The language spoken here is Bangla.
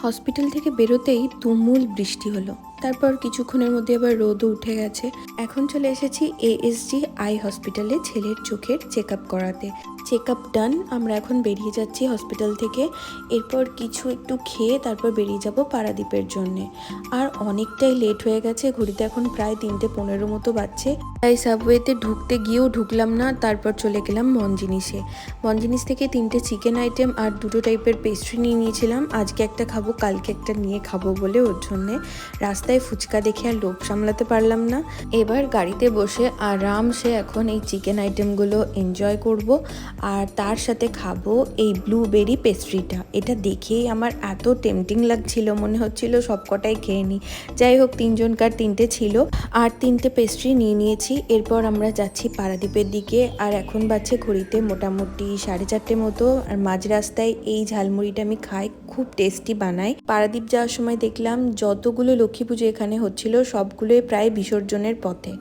হসপিটাল থেকে বেরোতেই তুমুল বৃষ্টি হলো। তারপর কিছুক্ষণের মধ্যে আবার রোদও উঠে গেছে। এখন চলে এসেছি এএসজি আই হসপিটালে ছেলের চোখের চেক আপ করাতে। চেক আপ ডান, আমরা এখন বেরিয়ে যাচ্ছি হসপিটাল থেকে। এরপর কিছু একটু খেয়ে তারপর বেরিয়ে যাব পারাদ্বীপের জন্যে। আর অনেকটাই লেট হয়ে গেছে, ঘড়িতে এখন প্রায় 3:15 মতো বাজছে। তাই সাবওয়েতে ঢুকতে গিয়েও ঢুকলাম না, তারপর চলে গেলাম মনজিনিসে। মনজিনিস থেকে 3টে চিকেন আইটেম আর 2টো টাইপের পেস্ট্রি নিয়ে নিয়েছিলাম। আজকে একটা খাবো, কালকে একটা নিয়ে খাবো বলে ওর জন্যে। রাস্তায় ফুচকা দেখে আর লোভ সামলাতে পারলাম না। এবার গাড়িতে বসে আরামসে এখন এই চিকেন আইটেমগুলো এনজয় করব, আর তার সাথে খাবো এই ব্লুবেরি পেস্ট্রিটা। এটা দেখেই আমার এত টেম্পটিং লাগছিল, মনে হচ্ছিল সবকটাই খেয়ে নিই। যাই হোক, 3জনকার 3টে ছিল আর 3টে পেস্ট্রি নিয়ে নিয়েছি। এরপর আমরা যাচ্ছি পারাদ্বীপের দিকে, আর এখন বাজছে ঘড়িতে মোটামুটি 4:30 মতো। আর মাঝ রাস্তায় এই ঝালমুড়িটা আমি খাই, খুব টেস্টি বানাই। পারাদ্বীপ যাওয়ার সময় দেখলাম যতগুলো লক্ষ্মী পুজো এখানে হচ্ছিল সবগুলোই প্রায় বিসর্জনের পথে।